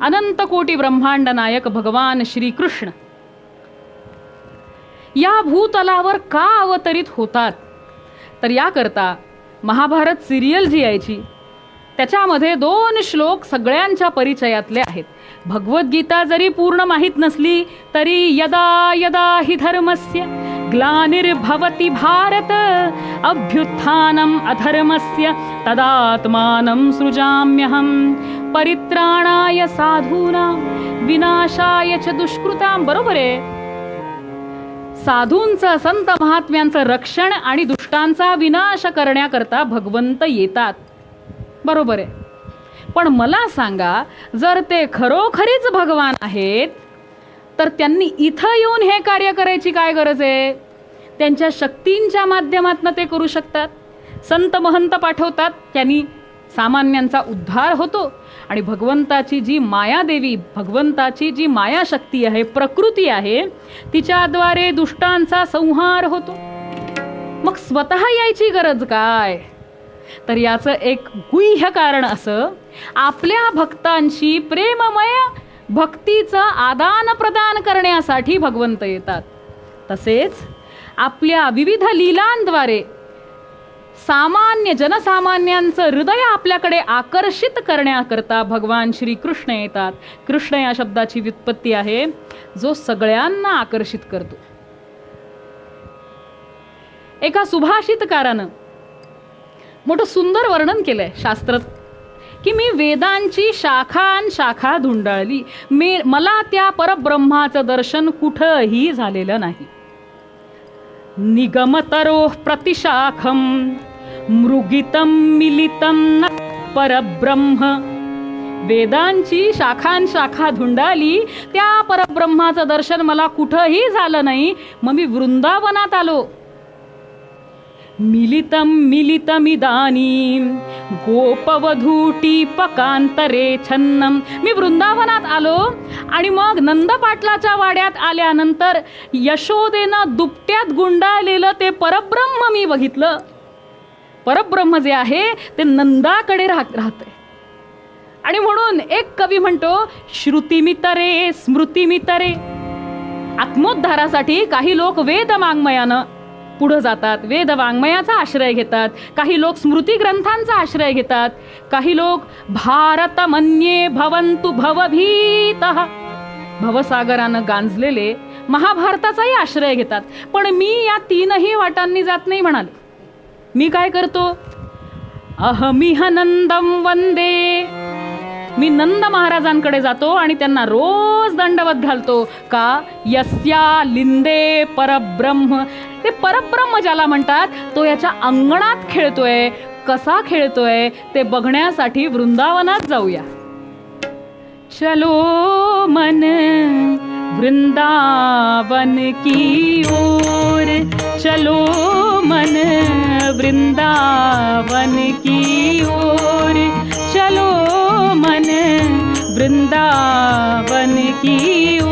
अनंत कोटी ब्रह्मांड नायक भगवान श्रीकृष्ण या भूतलावर का अवतरित होतात, तर याकरता महाभारत सिरियल जी यायची त्याच्यामध्ये 2 श्लोक सगळ्यांच्या परिचयातले आहेत. भगवद्गीता जरी पूर्ण माहीत नसली तरी यदा यदा हि धर्मस्य ग्लानिर्भवति भारत अभ्युत्थानम् अधर्मस्य तदात्मानं सृजाम्यहं परित्राणाय साधूनां विनाशाय च दुष्कृतां. बरोबर आहे. साधूंचं संत महात्म्यांचं रक्षण आणि दुष्टांचा विनाश करण्याकरता भगवंत येतात. बरोबर आहे. पण मला सांगा, जर ते खरोखरीच भगवान आहेत तर त्यांनी इथं येऊन हे कार्य करायची काय गरज आहे? त्यांच्या शक्तींच्या माध्यमातून ते करू शकतात. संत महंत पाठवतात, त्यांनी सामान्यांचा उद्धार होतो आणि भगवंताची जी मायादेवी, भगवंताची जी मायाशक्ती आहे, प्रकृती आहे, तिच्याद्वारे दुष्टांचा संहार होतो. मग स्वतः यायची गरज काय? तर याचं एक गुह्य कारण असं, आपल्या भक्तांशी प्रेममय भक्तीचं आदान प्रदान करण्यासाठी भगवंत येतात. तसेच आपल्या विविध लीलांद्वारे सामान्य जनसामान्यांचं हृदय आपल्याकडे आकर्षित करण्याकरता भगवान श्रीकृष्ण येतात. कृष्ण या शब्दाची व्युत्पत्ती आहे जो सगळ्यांना आकर्षित करतो. एका सुभाषितकारानं मोठं सुंदर वर्णन केलंय शास्त्रात की मी वेदांची शाखा धुंडाळली, मला त्या परब्रह्माचं दर्शन कुठंही झालेलं नाही. निगमतरो प्रतिशाखम मृगितम मिलितम न परब्रह्म. वेदांची शाखा धुंडाळली, त्या परब्रह्माचं दर्शन मला कुठंही झालं नाही. मग मी वृंदावनात आलो. मिलितमिदानीं गोपवधूटी पकांतरे छन्नम. मी वृंदावनात आलो आणि मग नंद पाटलाच्या वाड्यात आल्यानंतर यशोदेनं दुपट्यात गुंडाळलेलं ते परब्रह्म मी बघितलं. परब्रह्म जे आहे ते नंदाकडे राहतंय. आणि म्हणून एक कवी म्हणतो, श्रुतिमितरे स्मृतिमितरे. आत्मोद्धारासाठी काही लोक वेद वाङ्मयानं पुढे जातात, वेद वाङ्मयाचा आश्रय घेतात. काही लोक स्मृती ग्रंथांचा आश्रय घेतात. काही लोक भारत मन्ये भवन्तु भवभीतः, भवसागरानं गांजलेले महाभारताचाही आश्रय घेतात. पण मी या 3ही वाटांनी जात नाही म्हणाले. मी काय करतो? अहमिह नंदम वंदे. मी नंद महाराजांकडे जातो आणि त्यांना रोज दंडवत घालतो. का? यस्या लिंदे परब्रह्म. ते परब्रह्म ज्याला म्हणतात तो याच्या अंगणात खेळतोय. कसा खेळतोय ते बघण्यासाठी वृंदावनात जाऊया. चलो मन वृंदावन की ओर, चलो मन वृंदावन की ओर, चलो मन वृंदावन की ओर.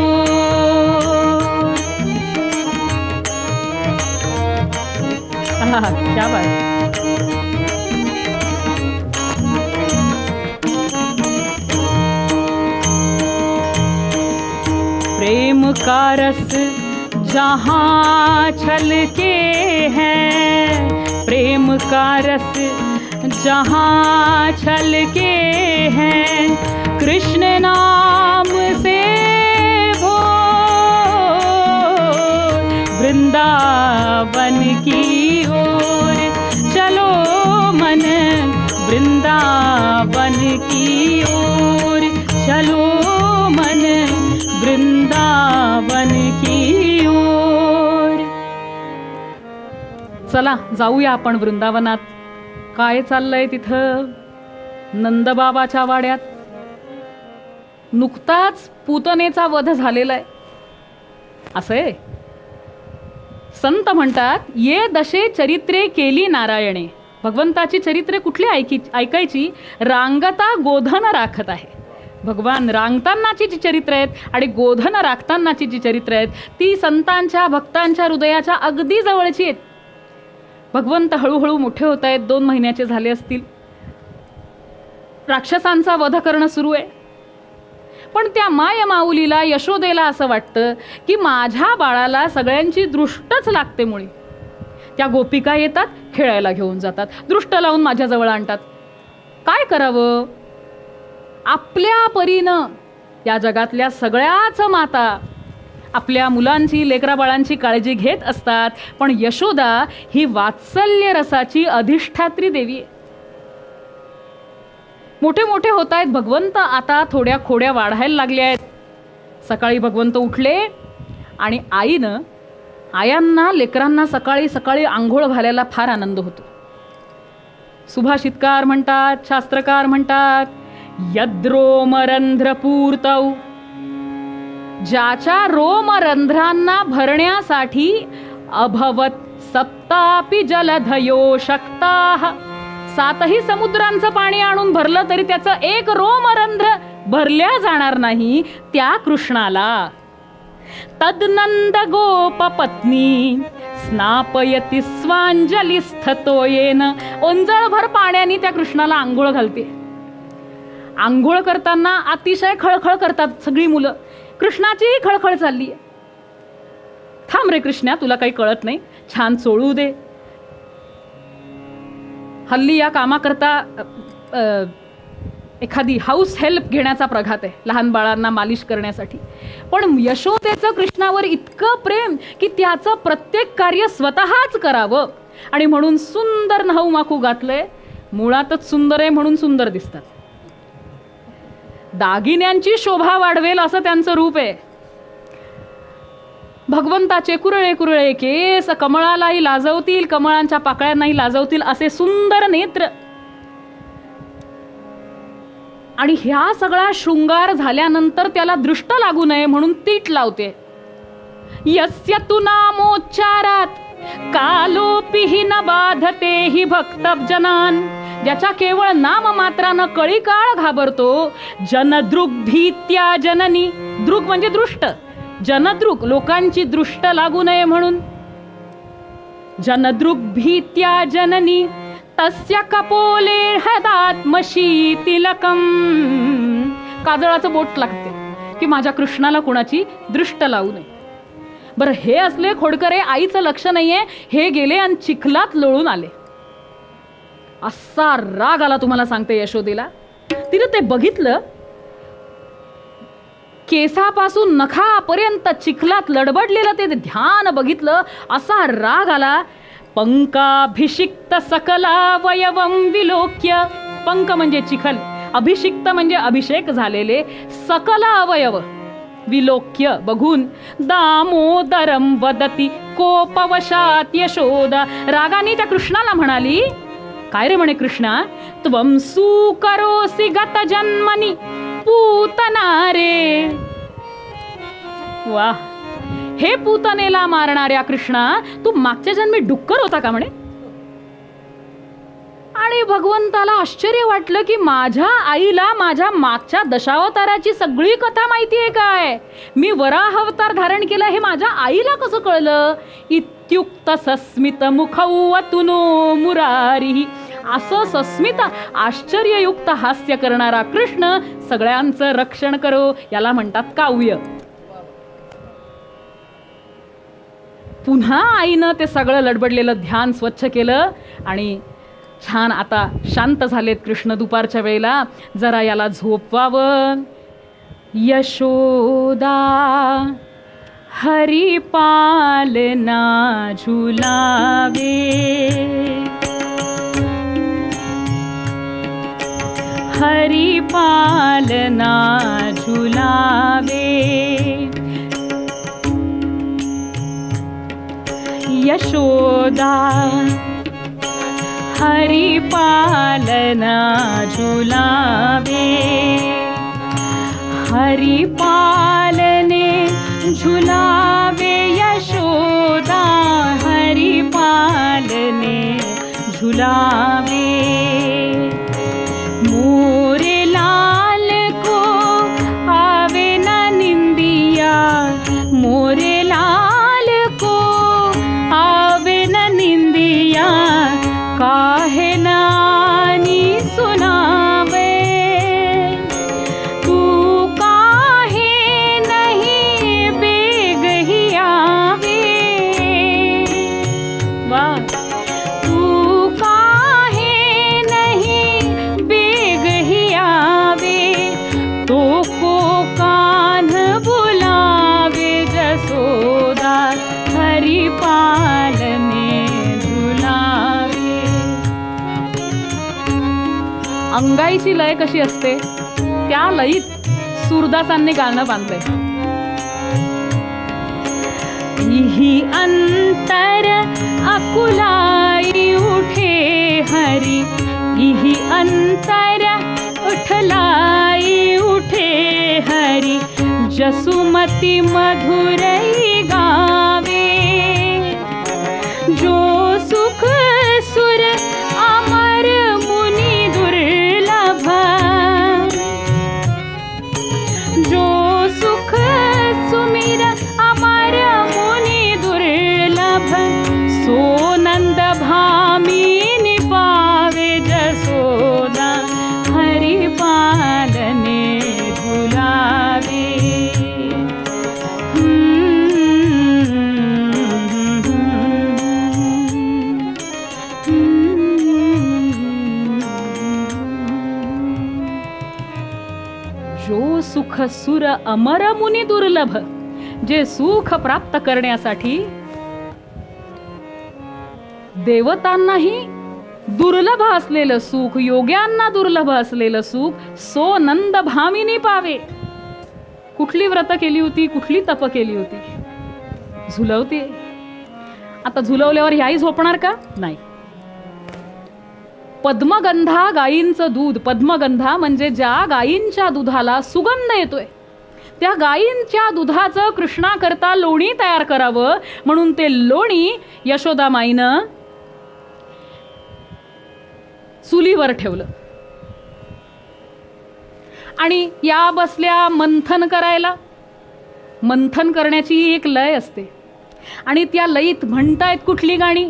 क्या बात. प्रेम का रस जहाँ छलके हैं, प्रेम का रस जहाँ छलके हैं, कृष्ण नाम से वो वृंदावन की ओर, चलो मन वृंदावन की ओर, चलो मन वृंदावन की ओर. चला जाऊया आपण वृंदावनात. काय चाललंय तिथं? नंदबाबाच्या वाड्यात नुकताच पूतनेचा वध झालेला आहे. असे संत म्हणतात, ये दशे चरित्रे केली नारायणे. भगवंताची चरित्रे कुठली ऐकायची? रांगता गोधन राखत आहे. भगवान रांगतानाची जी चरित्र आहेत आणि गोधन राखतानाची जी चरित्र आहेत ती संतांच्या भक्तांच्या हृदयाच्या अगदी जवळची आहेत. भगवंत हळूहळू मोठे होत आहेत. 2 महिन्याचे झाले असतील. राक्षसांचा वध करणं सुरू आहे पण त्या मायमाऊलीला, यशोदेला असं वाटतं की माझ्या बाळाला सगळ्यांची दृष्टच लागते मुळी. त्या गोपिका येतात, खेळायला घेऊन जातात, दृष्ट लावून माझ्याजवळ आणतात. काय करावं? आपल्या परीनं या जगातल्या सगळ्याच माता आपल्या मुलांची, लेकराबाळांची काळजी घेत असतात, पण यशोदा ही वात्सल्य रसाची अधिष्ठात्री देवी आहे. मोठे मोठे होत आहेत भगवंत, आता थोड्या खोड्या वाढायला लागल्या आहेत. सकाळी भगवंत उठले आणि आयांना, लेकरांना सकाळी सकाळी आंघोळ घालायला फार आनंद होतो. सुभाषितकार म्हणतात, शास्त्रकार म्हणतात, यद्रोमरंध्रपूर्तौ, ज्याच्या रोमरंध्रांना भरण्यासाठी अभवत सप्तापि जलधयो शक्ताः, 7ही समुद्रांचं पाणी आणून भरलं तरी त्याचं एक रोमरंध्र भरल्या जाणार नाही त्या कृष्णाला. तद्नंद गोप पत्नी स्नापयति स्वांजलिस्थतो येन, ओंजळभर पाण्याने त्या कृष्णाला आंघोळ घालते. आंघोळ करताना अतिशय खळखळ करतात सगळी मुलं. कृष्णाचीही खळखळ चालली आहे. थांब रे कृष्णा, तुला काही कळत नाही, छान चोळू दे. हल्ली या कामाकरता एखादी हाऊस हेल्प घेण्याचा प्रघात आहे लहान बाळांना मालिश करण्यासाठी. पण यशोदेचं कृष्णावर इतकं प्रेम की त्याचं प्रत्येक कार्य स्वतःच करावं. आणि म्हणून सुंदर नऊ माखू घातलंय. मुळातच सुंदर आहे म्हणून सुंदर दिसतात. दागिन्यांची शोभा वाढवेल असं त्यांचं रूप आहे. भगवंताचे कुरळे कुरळे केस कमळालाही लाजवतील, कमळांच्या पाकळ्यांनाही लाजवतील असे सुंदर नेत्र. आणि ह्या सगळा शृंगार झाल्यानंतर त्याला दृष्ट लागू नये म्हणून तीट लावते. यस्य तु नामोच्चारात कालोपि हि न बाधते हि भक्तजनान, ज्याच्या केवळ नाम मात्रानं कळी काळ घाबरतो. जनदृग भीत्या जननी, दृग म्हणजे दृष्ट, जनदृग लोकांची दृष्ट लागू नये म्हणून. जनदृग भीत्या जननी तस्य कपोले हदात्मशीतिलकम, काजळाचं बोट लागते की माझ्या कृष्णाला कुणाची दृष्ट लावू नये. बरं, हे असले खोडकरे, आईचं लक्ष नाहीये, हे गेले आणि चिखलात लोळून आले. असा राग आला तुम्हाला सांगते यशोदेला. तिने ते बघितलं, केसापासून नखापर्यंत चिखलात लडबडलेलं ते ध्यान बघितलं. असा राग आला. पंकाभिषिक्त सकलावयवं विलोक्य, पंक म्हणजे चिखल, अभिषिक्त म्हणजे अभिषेक झालेले, सकल अवयव विलोक्य बघून, दामोदरम वदती कोपवशात यशोदा, रागाने त्या कृष्णाला म्हणाली, काय रे म्हणे कृष्णा, त्वं सुकरोसि गत जन्मनी पूतना रे. वाह, हे पूतनेला मारणाऱ्या कृष्णा, तू मागच्या जन्मी डुक्कर होता का म्हणे. आणि भगवंताला आश्चर्य वाटलं की माझ्या आईला माझ्या मागच्या दशावताराची सगळी कथा माहिती आहे काय. मी वराह अवतार धारण केला हे माझ्या आईला कसं कळलं. इत्युक्त सस्मित मुखौवतुनो मुरारी, असं सस्मित आश्चर्ययुक्त हास्य करणारा कृष्ण सगळ्यांचं रक्षण करो, याला म्हणतात काव्य. पुन्हा आईनं ते सगळं लडबडलेलं ध्यान स्वच्छ केलं आणि छान आता शांत झालेत कृष्ण दुपारच्या वेळेला. जरा याला झोपवावं. यशोदा हरिपालना झुलावे, हरिपालना झुलावे. यशोदा हरिपालना झुलावे, हरिपालने झुलावे. यशोदा हरिपालने झुलावे. मोरे लाल को आवे न निंदिया, मोरे लाल को आवे न निंदिया. काहे नानी सुनावे, तू का अंगाईची लय कशी असते त्या लयीत सूरदासांनी गाणं बांधलंय. इही अंतर अकुलाई उठे हरी, इही अंतर उठलाई उठे हरी, जसुमती मधुरई गावे, जो सुख सुर अमर मुनि दुर्लभ, जो सुख सुमिर अमर मुनि दुर्लभ, सो नंद भामिनी पावे जसोदा हरि पालने झुलावे. जो सुख सुर अमर मुनी दुर्लभ, जे सुख प्राप्त करण्यासाठी देवतांनाही दुर्लभ असलेलं सुख, योग्यांना दुर्लभ असलेलं सुख, सो नंद भामिनी पावे. कुठली व्रत केली होती, कुठली तप केली होती, झुलवते. आता झुलवल्यावर ह्याही झोपणार का? नाही. पद्मगंधा गायींचं दूध, पद्मगंधा म्हणजे ज्या गायींच्या दुधाला सुगंध येतोय त्या गायींच्या दुधाचं कृष्णाकरता लोणी तयार करावं म्हणून ते लोणी यशोदामाईनं चुलीवर ठेवलं. आणि या बसल्या मंथन करायला. मंथन करण्याची एक लय असते आणि त्या लयीत म्हणतायत कुठली गाणी?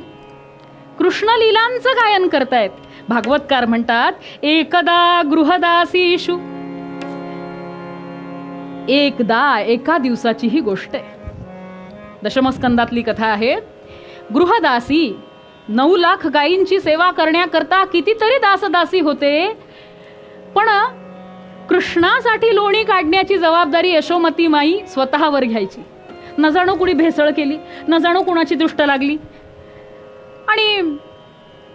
कृष्णलीलांचं गायन करतायत. भागवतकार म्हणतात, एकदा गृहदासीषु, एकदा एका दिवसाची ही गोष्ट आहे. दशमस्कंदातली कथा आहे. गृहदासी 9 लाख गायींची सेवा करण्याकरता कितीतरी दासदासी होते, पण कृष्णासाठी लोणी काढण्याची जबाबदारी यशोमती माई स्वतःवर घ्यायची. न जाणो कुणी भेसळ केली, न जाणो कुणाची दृष्ट लागली. आणि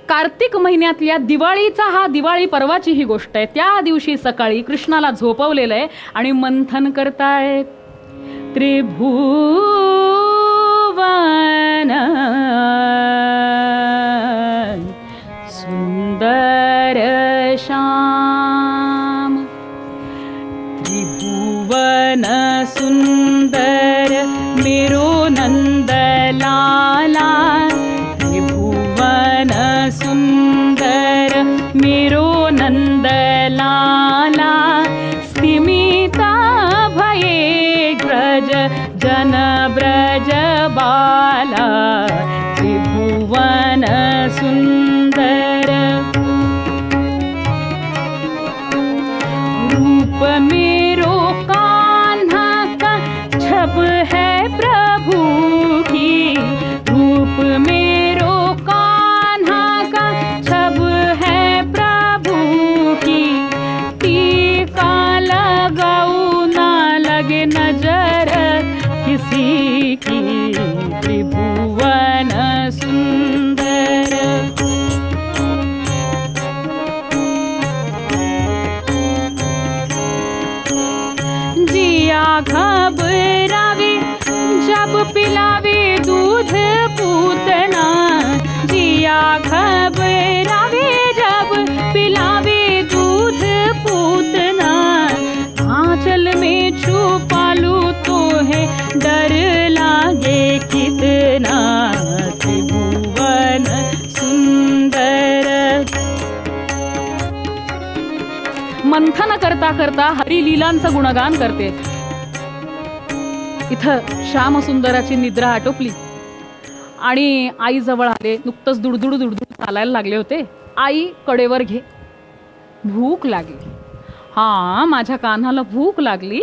कार्तिक महिन्यातल्या दिवाळीचा हा दिवाळी पर्वाची ही गोष्ट आहे. त्या दिवशी सकाळी कृष्णाला झोपवलेलं आहे आणि मंथन करतायत. त्रिभुवन सुंदर श्याम, त्रिभुवन सुंदर मेरो नंद लाला, त्रिभुवन सुंदर मेरो नंद लाला, स्तिमिता भये ब्रज जन ब्रज बाला, त्रिभुवन सुंदर रूप मेरो कान्हा का छब है प्रभु की, रूप मेरो कान्हा का छब है प्रभु की, टीका लगाऊ ना लगे नजर किसी की, त्रिभुवन सुंदर. जिया घबरावे जब पिलावे दूध पूतना, जिया घबरावे जब पिलावे दूध पूतना, आंचल में छुपा लूं तो है डर लागे कितना, त्रिभुवन सुंदर. मंथन करता करता हरिलीलांचं गुणगान करते. इथं श्यामसुंदराची निद्रा आटोपली आणि आई जवळ आले. नुकतंच दुडदुड दुडदुड चालायला लागले होते. आई कडेवर घे, भूक लागली. हां, माझ्या कान्हाला भूक लागली,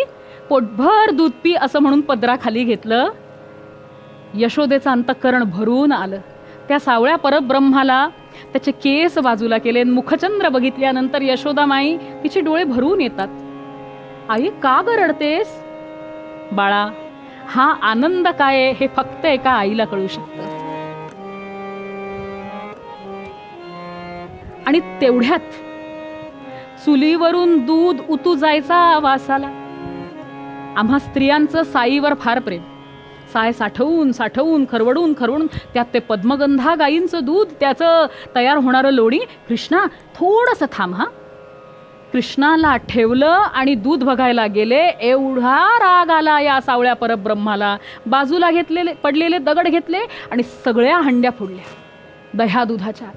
पोटभर दूध पी असं म्हणून पदराखाली घेतलं. यशोदेचं अंतःकरण भरून आलं. त्या सावळ्या परब्रह्माला त्याचे केस बाजूला केले. मुखचंद्र बघितल्यानंतर यशोदामाई तिचे डोळे भरून येतात. आई का ग रडतेस? बाळा, हा आनंद काय हे फक्त एका आईला कळू शकतं. आणि तेवढ्यात चुलीवरून दूध उतू जायचा वासाला. आम्हा स्त्रियांचं साईवर फार प्रेम. साय साठवून साठवून खरवडून खरवडून त्यात ते पद्मगंधा गाईंचं दूध, त्याचं तयार होणारं लोणी. कृष्णा थोडंसं थांब हा. कृष्णाला ठेवलं आणि दूध बघायला गेले. एवढा राग आला या सावळ्या परब्रह्माला. बाजूला घेतलेले पडलेले दगड घेतले आणि सगळ्या हंड्या फोडल्या दह्या दुधाच्या.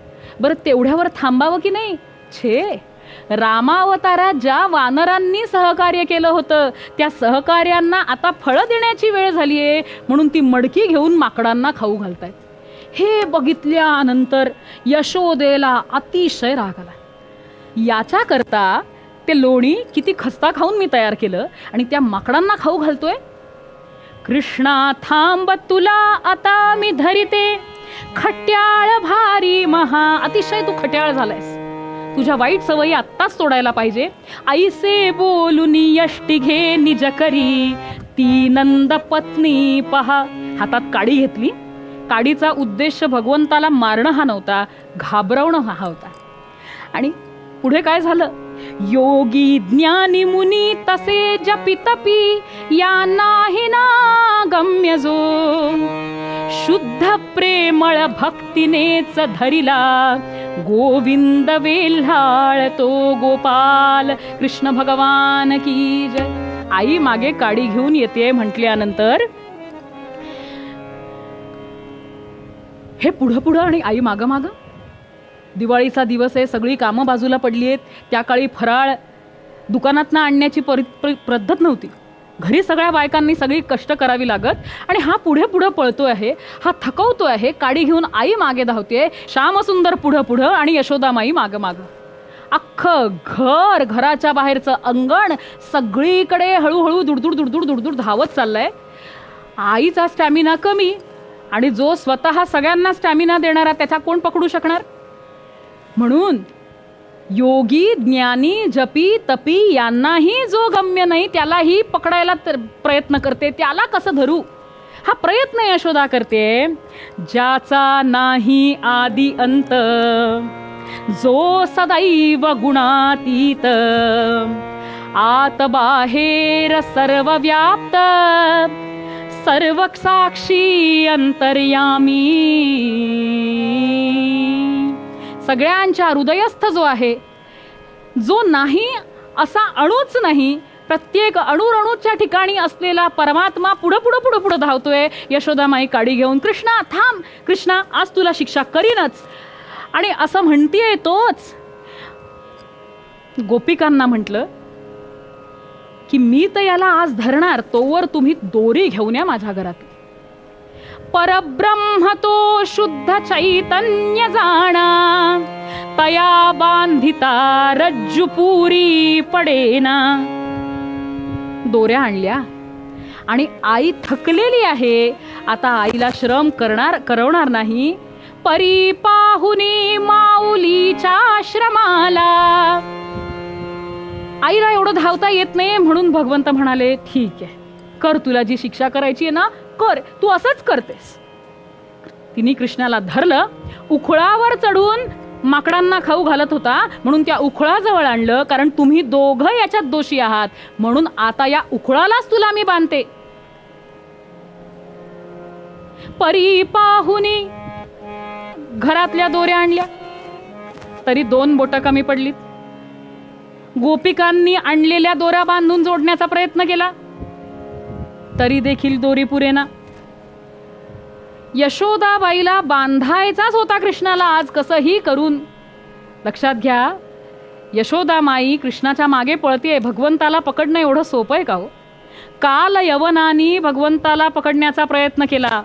बरं तेवढ्यावर थांबावं की नाही? छे, रामावतारात ज्या वानरांनी सहकार्य केलं होतं त्या सहकार्यांना आता फळं देण्याची वेळ झाली आहे म्हणून ती मडकी घेऊन माकडांना खाऊ घालतायत. हे बघितल्यानंतर यशोदेला अतिशय राग आला. याच्याकरता ते लोणी किती खस्ता खाऊन मी तयार केलं आणि त्या माकडांना खाऊ घालतोय. कृष्णा थांब तुला आता मी धरिते, खट्याळ भारी महा. अतिशय तू खट्याळ झालायस. तुझ्या वाईट सवयी आत्ताच तोडायला पाहिजे. आईसे बोलून यष्टी घे निज करी, ती नंद पत्नी पहा. हातात काडी घेतली. काडीचा उद्देश भगवंताला मारणं हा नव्हता, घाबरवणं हा होता. आणि पुढे काय झालं? योगी ज्ञानी मुनी तसे जपी तपी, या नाही ना गम्य जो. शुद्ध प्रेमळ भक्तीनेच धरिला, गोविंद वेल्हाळ तो गोपाल. कृष्ण भगवान की जय. आई मागे काडी घेऊन येते म्हटल्यानंतर हे पुढं पुढं आणि आई मागं मागं. दिवाळीचा दिवस आहे, सगळी कामं बाजूला पडली आहेत. त्या काळी फराळ दुकानातनं आणण्याची पद्धत नव्हती. घरी सगळ्या बायकांनी सगळी कष्ट करावी लागत आणि हा पुढे पुढं पळतो आहे, हा थकवतो आहे. काडी घेऊन आई मागे धावते, श्यामसुंदर पुढं पुढं आणि यशोदामाई मागं मागं. अख्खं घर, घराच्या बाहेरचं अंगण सगळीकडे हळूहळू दुडदुड दुडदुड दुडदुड धावत चाललंय. आईचा स्टॅमिना कमी आणि जो स्वतः सगळ्यांना स्टॅमिना देणारा त्याचा कोण पकडू शकणार? म्हणून योगी ज्ञानी जपी तपी यांनाही जो गम्य नाही त्यालाही पकडायला प्रयत्न करते. त्याला कसं धरू हा प्रयत्न यशोदा करते. ज्याचा नाही आदी अंत, जो सदैव गुणातीत, आत बाहेर सर्व व्याप्त, सर्व साक्षी अंतर्यामी. सगळ्यांच्या हृदयस्थ जो आहे, जो नाही असा अणूच नाही, प्रत्येक अणुच्या ठिकाणी असलेला परमात्मा पुढं पुढं पुढं पुढं धावतोय. यशोदामाई काडी घेऊन, कृष्णा थांब, कृष्णा आज तुला शिक्षा करीनच. आणि असं म्हणतीये तोच गोपिकांना म्हटलं की मी तर याला आज धरणार, तोवर तुम्ही दोरी घेऊन या माझ्या घरात. परब्रह्म तो शुद्ध चैतन्य जाणा, तया बांधिता रज्जुपुरी पडेना. दोऱ्या आणल्या आणि आई थकलेली आहे. आता आईला श्रम करवणार नाही. परी पाहुनी माऊलीच्या आश्रमाला. आईला एवढं धावता येत नाही म्हणून भगवंत म्हणाले ठीक आहे, कर, तुला जी शिक्षा करायची आहे ना कर, तू असंच करतेस. तिने कृष्णाला धरलं, उखळावर चढून माकडांना खाऊ घालत होता म्हणून त्या उखळाजवळ आणलं. कारण तुम्ही दोघं याच्यात दोषी आहात म्हणून आता या उखळालाच तुला मी बांधते. परी पाहुनी घरातल्या दोऱ्या आणल्या तरी 2 बोटं कमी पडलीत. गोपिकांनी आणलेल्या दोऱ्या बांधून जोडण्याचा प्रयत्न केला तरी देखील दोरी पुरेना. यशोदाबाईला बांधायचाच होता कृष्णाला आज कसंही करून. लक्षात घ्या, यशोदामाई कृष्णाच्या मागे पळतीये. भगवंताला पकडणं एवढं सोपं आहे का हो? काल यवनानी भगवंताला पकडण्याचा प्रयत्न केला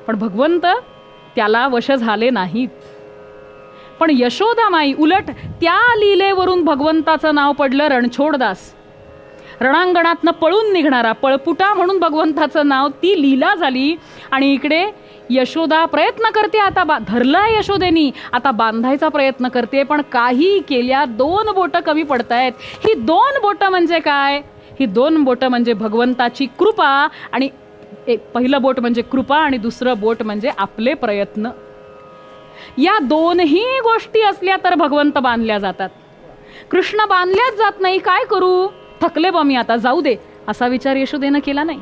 पण भगवंत त्याला वश झाले नाहीत. पण यशोदामाई उलट त्या लीलेवरून भगवंताचं नाव पडलं रणछोडदास. रणांगणातनं पळून निघणारा पळपुटा म्हणून भगवंताचं नाव, ती लीला झाली. आणि इकडे यशोदा प्रयत्न करते, आता धरला यशोदेनी, आता बांधायचा प्रयत्न करते. पण काही केल्या 2 बोटं कमी पडतायत. ही 2 बोटं म्हणजे काय? ही 2 बोटं म्हणजे भगवंताची कृपा. आणि पहिलं बोट म्हणजे कृपा आणि दुसरं बोट म्हणजे आपले प्रयत्न. या दोन्ही गोष्टी असल्या तर भगवंत बांधल्या जातात. कृष्ण बांधल्याच जात नाही, काय करू, थकले बा मी आता, जाऊ दे, असा विचार यशोदेनं केला नाही.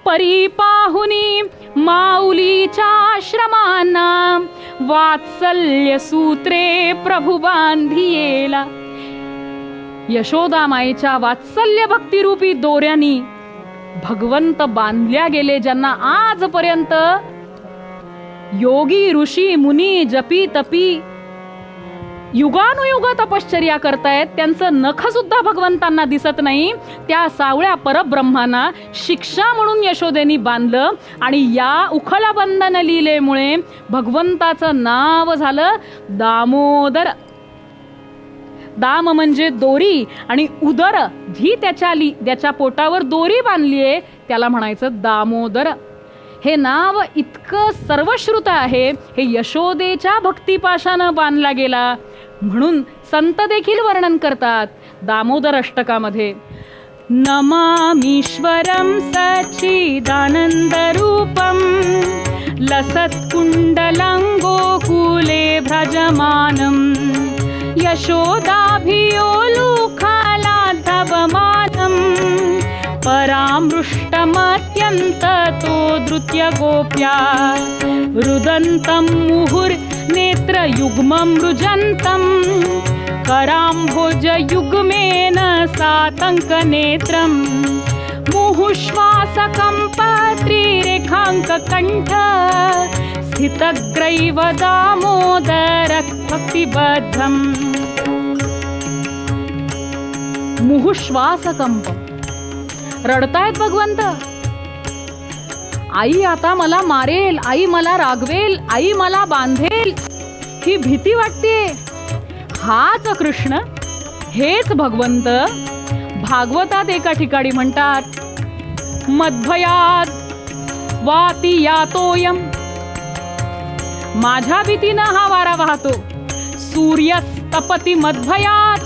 परी पाहुनी माऊलीच्या आश्रमांना वात्सल्य सूत्रे प्रभू बांधियेला. यशोदा माईच्या वात्सल्य भक्तिरूपी दोऱ्यांनी भगवंत बांधल्या गेले, ज्यांना आजपर्यंत योगी ऋषी मुनी जपी तपी युगानुयुग तपश्चर्या करतायत, त्यांचं नख सुद्धा भगवंतांना दिसत नाही. त्या सावळ्या परब्रह्मांना शिक्षा म्हणून यशोदेनी बांधलं आणि या उखलबंधन लीलेमुळे भगवंताचं नाव झालं दामोदर. दाम म्हणजे दोरी आणि उदर, जी त्याच्या पोटावर दोरी बांधली आहे त्याला म्हणायचं दामोदर. हे नाव इतकं सर्वश्रुत आहे, हे यशोदेच्या भक्तिपाशानं बांधला गेला म्हणून संत देखील वर्णन करतात दामोदर अष्टकामध्ये. नमामीश्वरं सच्चिदानन्दरूपं लसत्कुण्डलं गोकुले भ्रजमानं यशोदाभियोलुखालाद्धवमानं परामृष्टमत्यन्ततो धृत्य गोप्या रुदन्तं मुहुर्नेत्रयुग्मं रुजन्तं कराम्भोजयुग्मेन सातङ्कनेत्रं मुहुश्वासकम्पत्रिरेखाङ्ककण्ठ स्थितग्रैव दामोदरभक्तिबद्धम्. मुहुश्वासकंप, रडतायत भगवंत. आई आता मला मारेल, आई मला रागवेल, आई मला बांधेल, ही भीती वाटते. हाच कृष्ण, हेच भगवंत भागवतात एका ठिकाणी म्हणतात, मध्वयात वाती यातोयम, माझ्या भीतीनं हा वारा वाहतो. सूर्यस्तपती मध्वयात,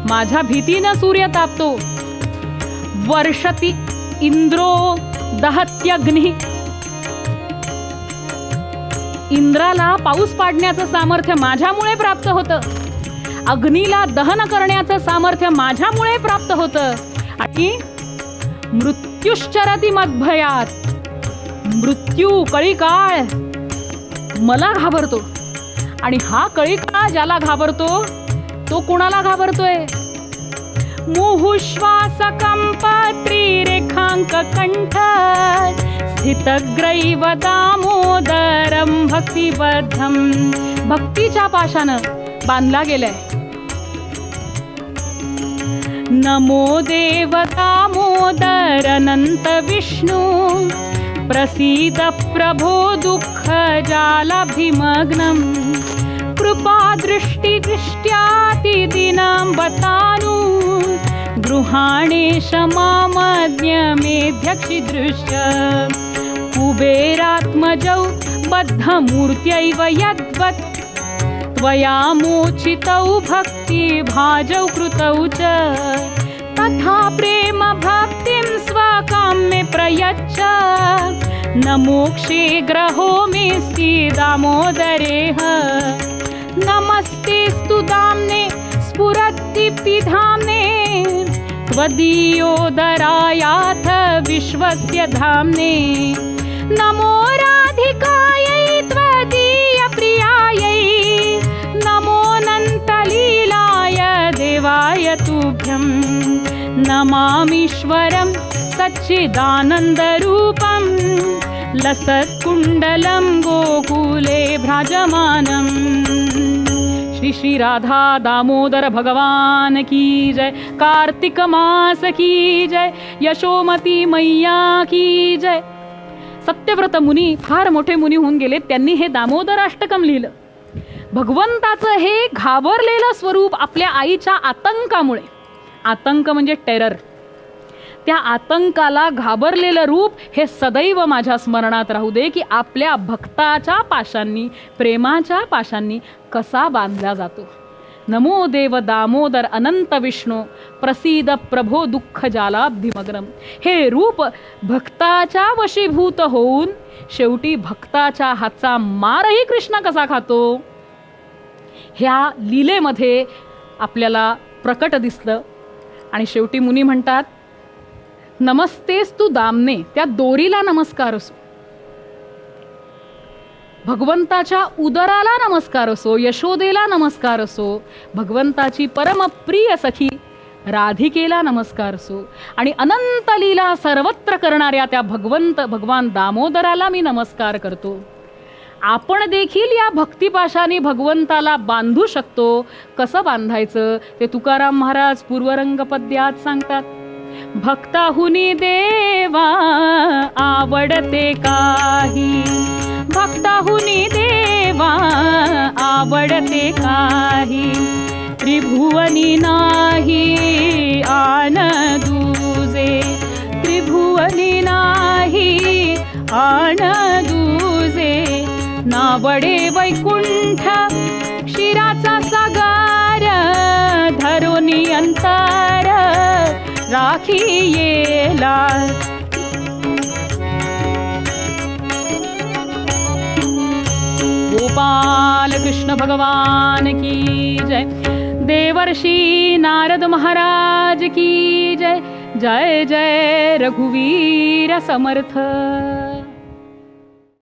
माझ्या भीतीनं सूर्य तापतो. वर्षती इंद्रो दहत्यग्नी, इंद्राला पाऊस पाडण्याचं सामर्थ्य माझ्यामुळे प्राप्त होतं. अग्नीला दहन करण्याचं सामर्थ्य माझ्यामुळे प्राप्त होतं. आणि मृत्युश्चरती मध्वयात, मृत्यू कळीकाळ मला घाबरतो. आणि हा कळीकाळ ज्याला घाबरतो तो कुणाला घाबरतोय? मुहुश्वासकम्पत्रिरेखाङ्ककण्ठ स्थितग्रैव दामोदरं भक्तिबद्धं. भक्तीच्या पाशानं बांधला गेलाय. नमो देव दामोदर अनंत विष्णू प्रसीद प्रभो दुःख जालाभिमग्नं कृपा दृष्टि दृष्ट्यातिदिनं बतानु गृहाणेश मामज्ञमेध्यक्षिदृश्य कुबेरात्मजौ बद्धमूर्त्यैव यद्वत् त्वया मोचितौ भक्तिभाजौ कृतौ च तथा प्रेम भक्तिं स्वकाम्ये प्रयच्छ न मोक्षे ग्रहो मेऽस्ति दामोदरेह नमस्तेस्तु दाम्ने स्फुरद्दीप्तिधाम्ने त्वदीयोदरायाथ विश्वस्य धाम्ने नमो राधिकायै त्वदीयप्रियायै नमोऽनन्तलीलाय देवाय तुभ्यं नमामीश्वरं सच्चिदानन्दरूपं लसत्कुण्डलं गोकुले भ्राजमानम्. श्री श्री राधा दामोदर भगवान की जय. कार्तिक मास की जय. यशोमती मैया की जय. सत्यव्रत मुनी फार मोठे मुनी होऊन गेले, त्यांनी हे दामोदर अष्टकम लिहिलं. भगवंताचं हे घाबरलेलं स्वरूप आपल्या आईच्या आतंकामुळे, आतंक म्हणजे टेरर, त्या आतंकाला घाबरलेलं रूप हे सदैव माझ्या स्मरणात राहू दे की आपल्या भक्ताच्या पाशांनी, प्रेमाच्या पाशांनी कसा बांधला जातो. नमो देव दामोदर अनंत विष्णू प्रसीद प्रभो दुःख जालाब्धिमग्नम. हे रूप भक्ताच्या वशीभूत होऊन शेवटी भक्ताच्या हातचा मारही कृष्ण कसा खातो ह्या लीलेमध्ये आपल्याला प्रकट दिसलं. आणि शेवटी मुनी म्हणतात, नमस्तेस तू दामने, त्या दोरीला नमस्कार असो, भगवंताच्या उदराला नमस्कार असो, यशोदेला नमस्कार असो, भगवंताची परमप्रिय सखी राधिकेला नमस्कार असो, आणि अनंत लीला सर्वत्र करणाऱ्या त्या भगवान दामोदराला मी नमस्कार करतो. आपण देखील या भक्तिपाशाने भगवंताला बांधू शकतो. कसं बांधायचं ते तुकाराम महाराज पूर्वरंग पद्यात सांगतात. भक्ताहुनी देवा आवडते काही, भक्ताहुनी देवा आवडते काही, त्रिभुवनी नाही आन दुजे, त्रिभुवनी नाही आन दुजे, नावडे वैकुंठ क्षीराचा सागर, धरुनी अंतर राखी येला. गोपाल कृष्ण भगवान की जय. देवर्षी नारद महाराज की जय. जय जय रघुवीर समर्थ.